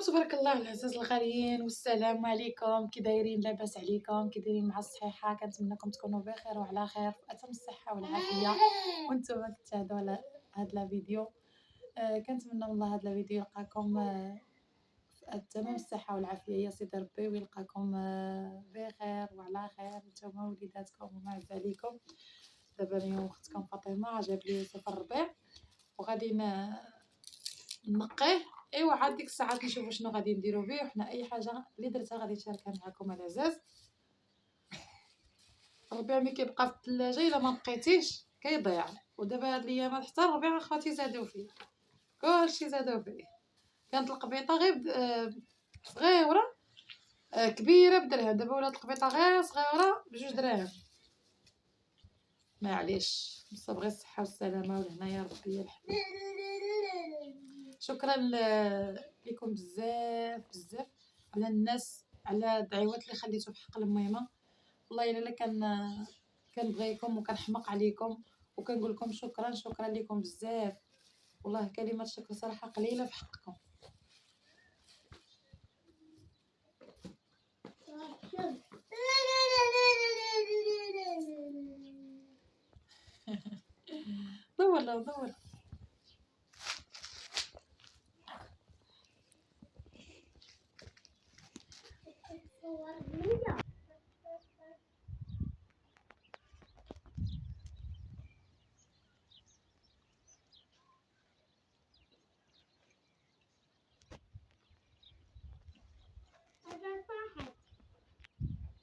وتبارك الله العزاز الغاليين، والسلام عليكم. كي دايرين؟ لاباس عليكم؟ كي دايرين مع الصحيحه؟ كنتمنىكم تكونوا بخير وعلى خير في اتم الصحه والعافيه وانتم كتشاهدوا على هذا الفيديو. كنتمنى من الله هذا الفيديو يلقاكم في تمام الصحه والعافيه يا سيدي ربي، ويلقاكم بخير وعلى خير نتوما وليداتكم وما عز عليكم. دابا اليوم اختكم فاطمه جاب لي يوسف الربيع وغادي نقيه. ايوا عاد ديك الساعات نشوفوا شنو غادي نديرو به، وحنا اي حاجه اللي درتها غادي نشاركها معكم العزاز. الربيع ملي كيبقى في الثلاجه الا ما نقيتيش كيضيع، ودابا هاد الايامات حتى الربيع اخواتي زادوا فيه، كلشي زادوا فيه. كانت القبيطه غير صغيره كبيره بدرهم، دابا ولات القبيطه غير صغيره بجوج دراهم. معليش نصبغي الصحه والسلامه والهنا يا ربي يا الحمد. شكرا لكم بزاف بزاف على الناس، على الدعوات اللي خليتو في حق الميمه. والله الا كنبغيكم وكنحماق عليكم وكنقول لكم شكرا لكم بزاف. والله كلمات شكر صراحه قليله في حقكم.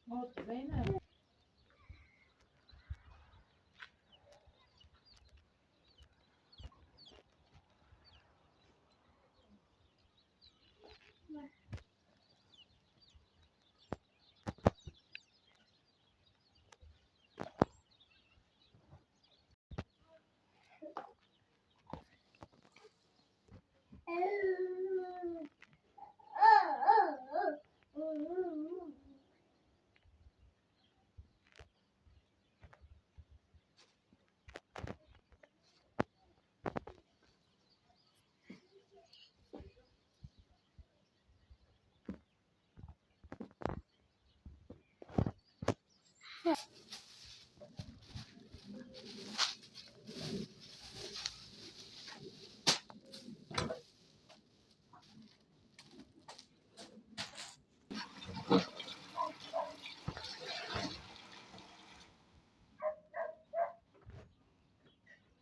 دور باينه.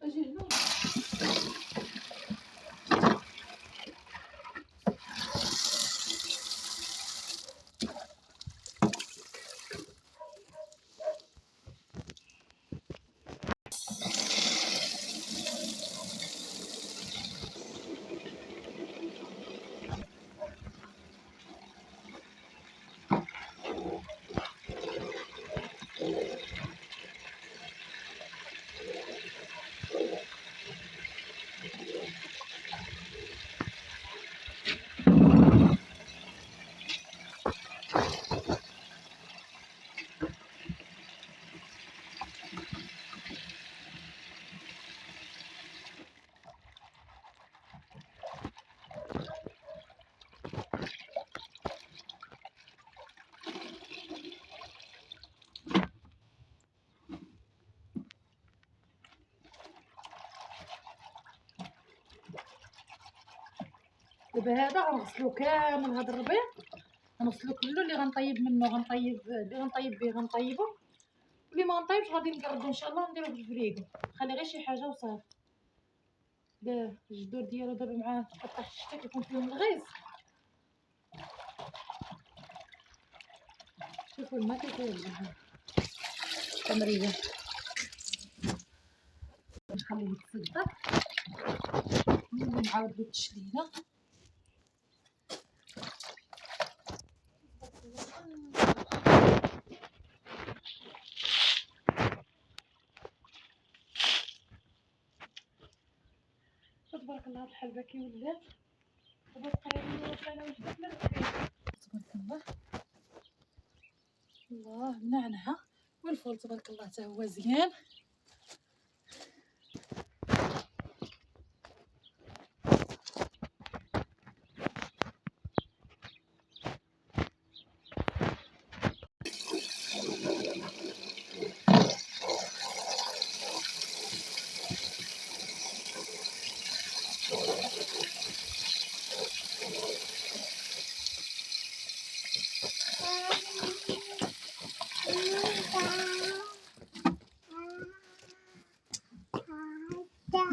اجي هنا. دابا هذا غنغسلو كامل، هذا الربيع غنغسلو كله. اللي غنطيب منه اللي غنطيب به غنطيبو، واللي ما غنطيبش غادي نقردو ان شاء الله نديرو في الفريغو. خلي غير شي حاجه وصافي. الجدور ديالو دابا مع قطع الشتا كيكون فيهم الغيظ. شوفوا الماء كيطيب تمريه. نخليه يتصدر ونعاود له التشليله. تبارك الله الحلبه كي ولات دابا تقريبا واش انا وجدت لا تبارك الله. الله منعنها والفول تبارك الله حتى هو زيان.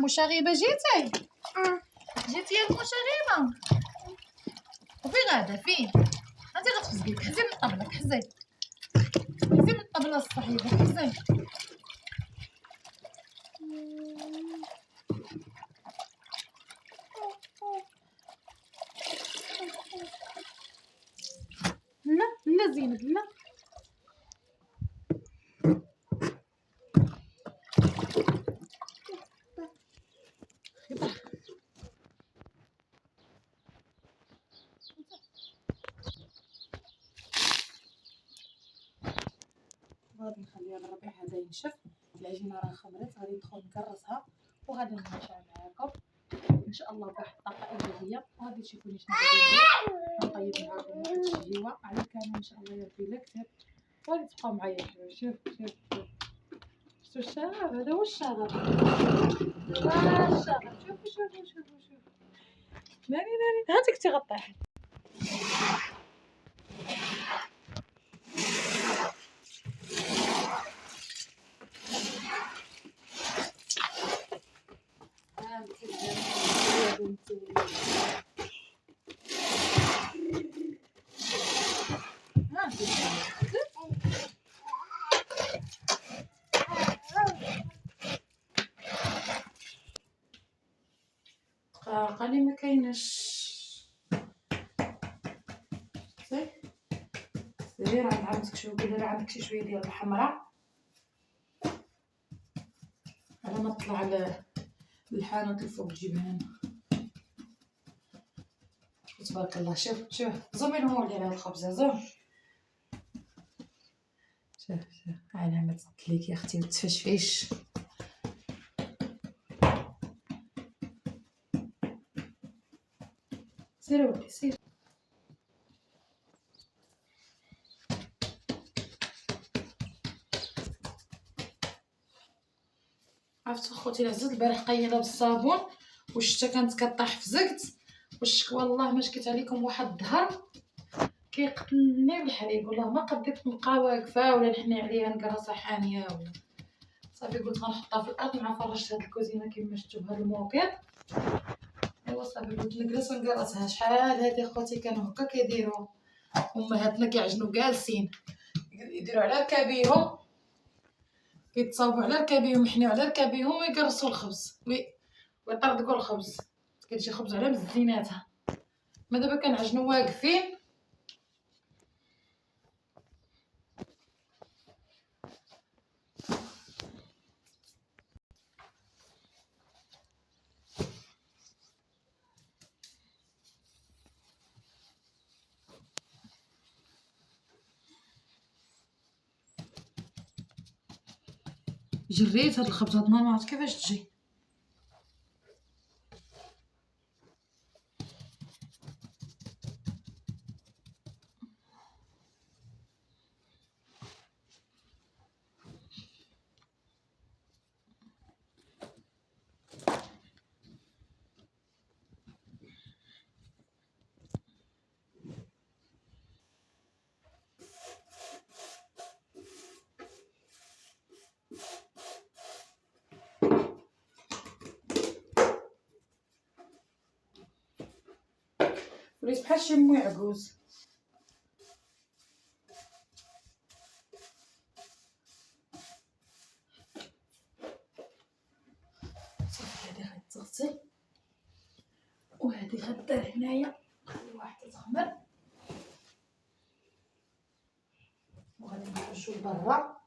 مشاغبة جيتي؟ جيتي يا المشاغبة؟ وفين غادا فين؟ انت غتفزقي، حزي من طبلك، حزي من الطبلة الصحيحة، حزي. لا لا زينب لا. غادي نخليها للربيع هذا ينشف. العجينه راه خمرت، غادي ندخل نكرسها وغادي نرجع معاكم ان شاء الله بواحد الطاقه ايجابيه. وغادي تشوفوني شنو غادي ندير، نطيب معاكم واحد الشهيوه على الكامل ان شاء الله يربي لك كتاب. غادي تبقاو معايا. شوف شتو الشغب، هذا هو الشغب، شوفوا ناري هاتي كنتي غطيحي. قالي ما كايناش. سيري راه عندك شويه، قولي عندك شي شويه ديال الحمراء على ما طلع للحانوت الفوق تجيبها هنا. تبارك الله. شوف زومي لهم ولي على الخبزه، زوم. شوف علامه تدليك يا اختي وتفشفيش. سيري ولدي سيري. عرفتو خوتي العزيز، البارح قيله بالصابون والشتا كانت كطيح في زقت، والشك والله ما شكيت عليكم واحد الدهر كيقتلني بالحريق. والله ما قديت نبقى واقفه ولا نحني عليها نقرصها حانيه ولا صافي. قلت غنحطها في الارض مع فرشت هاد الكوزينه كما شفتوا بهاد الموقيت. ايوا صافي قلت نجلس ونقرصها. شحال هادي خوتي كانوا هكا كيديروا امهاتنا، كيعجنوا جالسين يديروا على ركابيهم، كيتصاوبوا على ركابيهم، يحنيو على ركابيهم ويقرصوا الخبز ويطردقوا الخبز. كتجي خبز على مزيناتها. ما دابا كنعجنوا واقفين. جريت هاد الخبز هاد النهار ما عرفت كيفاش تجي. وليت بحال شي مو عجوز. صافي هادي غتغسل وهادي غدار هنايا. خلي واحده تخمر وغادي نخرجو لبرا.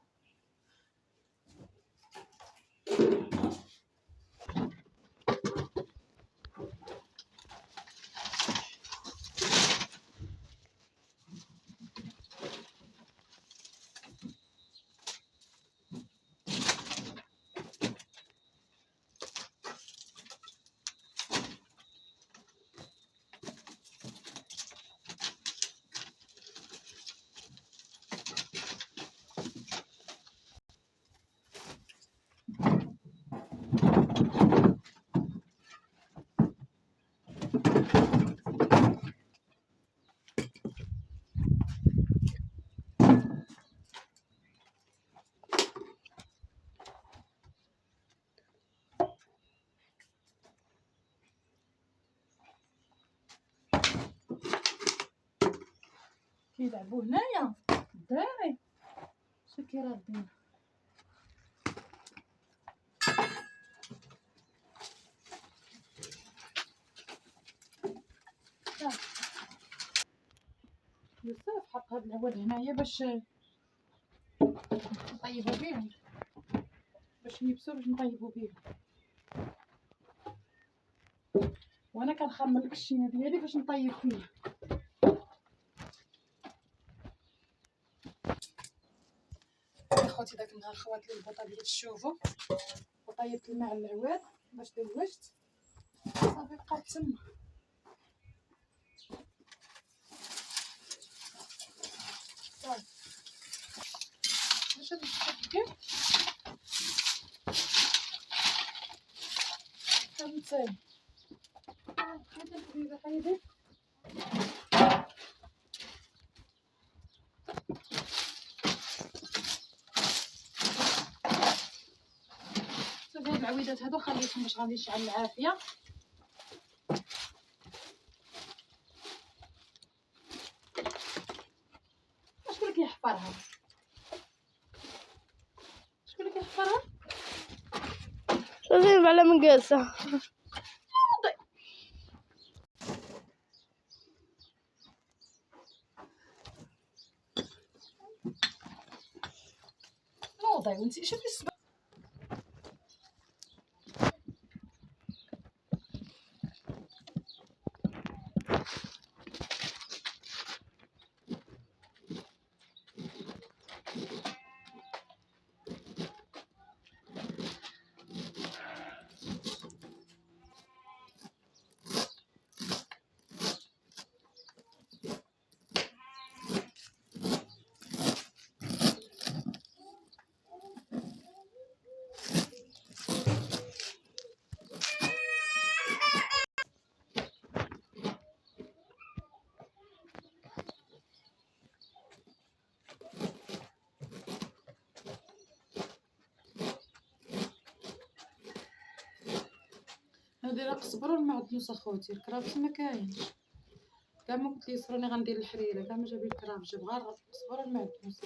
كيلعبوا هنايا الدراري. شوف كي رادين بزاف. حط هاد العواد هنايا باش نطيبو بيهم، باش يبسو باش نطيبو بيهم. وانا كنخمر الكشينه ديالي باش نطيب فيه. اخوتي داك النهار خوات لي البوطه ديال الشوفو وطيبت الماء على العواد باش دوجت صافي بقات تما. صافي واش هاد الشكل كنتي هذا الحبيبه حيدي صافي. هاد العويدات هادو خليتهم باش غادي يشعل العافيه. شكون اللي كيحفرها؟ شكون اللي كيحفرها؟ شوفي على من جالسة. نوضي وانتي شوفي السبب. هادي راه صبروا المعدنوس اخوتي. الكرافس ما كاينش كاع. ما قلت لي صروني غندير الحريره كاع ما جابي الكرافس، جاب غير صبروا المعدنوس.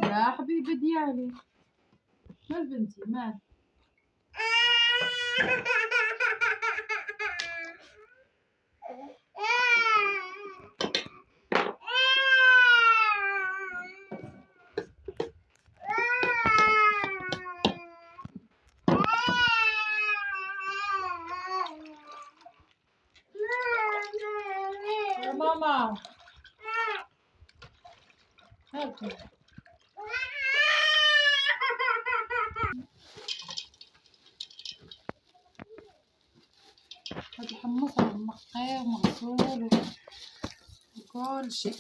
يا حبيبي ديالي مال بنتي مال؟ يا ماما هاكي هاد الحمص راه منقي ومغسول وكل شيء.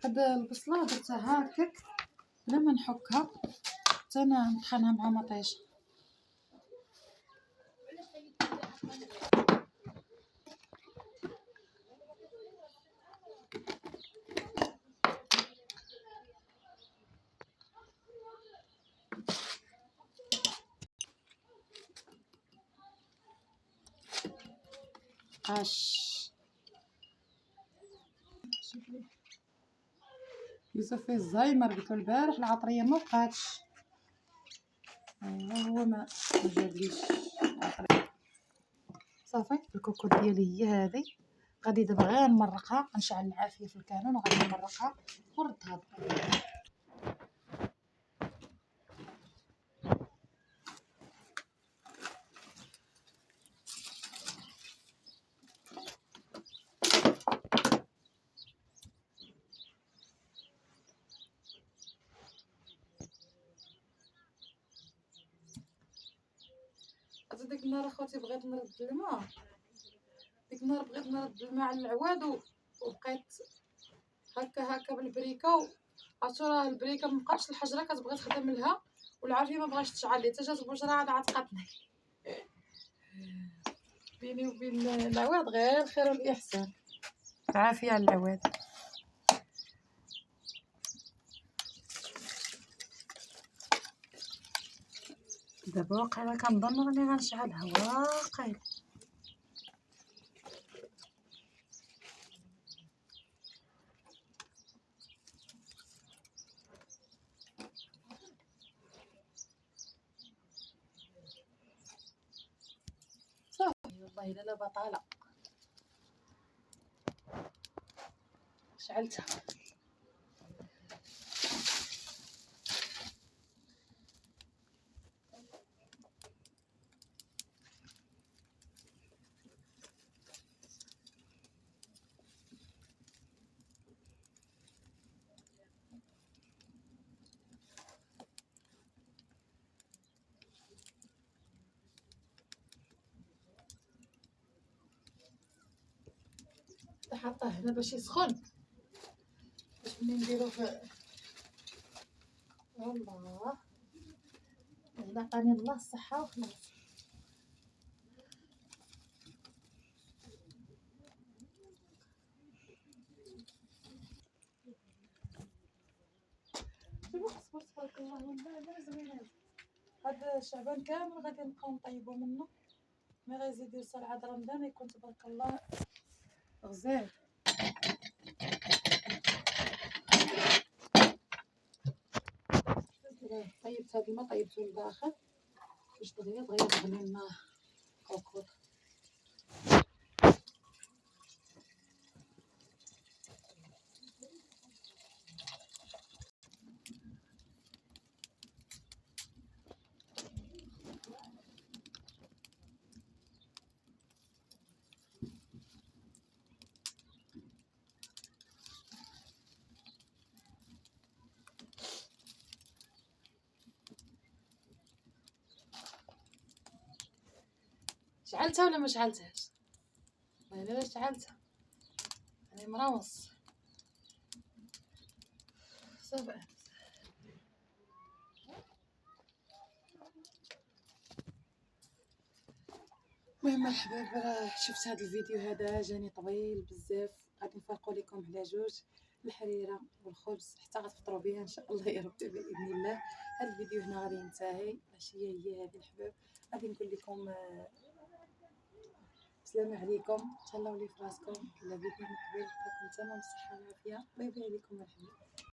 هاد البصله درتها هكاك بلا ما نحكها حتى انا نطحنها مع مطيشه. يوسف فيه الزهايمر قلتلو البارح العطريه ما بقاتش. هو ما جابليش العطريه. صافي الكوكو ديالي هي هذه. غادي دابا غير نمرقها، نشعل العافيه في الكانون وغادي نمرقها وردها. ديك النهار اخوتي بغيت نرد الماء. ديك النهار بغيت نرد الماء على العواد وبقيت هكا بالبريكه. عرفتو راه البريكه مبقاتش الحجره كتبغي تخدم لها والعافيه ما بغاش تشعل لي حتى جات البشره عاد عتقاتني. بيني وبين العواد غير الخير والاحسان. العافيه على العواد. دابا واقيلا كنظن راني غنشعلها واقيلا. صافي والله الا لا بطاله شعلتها. حاطاه هنا باش يسخن باش ملي نديرو في الله هنا عطاني الله الصحه وخلاص. صبر تبارك الله والله لا زوينه. هذا الشعبان كامل غادي نبقاو نطيبو منه مي غيزيد يوصل عاد رمضان يكون تبارك الله غزال. طيبت هاد الماء طيبتو لداخل باش دغيا يغلي لنا كوكوط. شعلتها ولا ما شعلتهاش؟ والله الا شعلتها راني مراوص صافي. المهم الحباب راه شفت هذا الفيديو هذا جاني طويل بزاف. غادي نفرقوا لكم على جوج الحريره والخبز حتى غتفطروا بها ان شاء الله يا ربي باذن الله. هذا الفيديو هنا غادي ينتهي. العشيه هي هذه الحباب. غادي نقول لكم السلام عليكم. تهلاو لي فراسكم. الى فيديو مقبل بقاكم تمام الصحه والعافيه. باي باي لكم الحباب.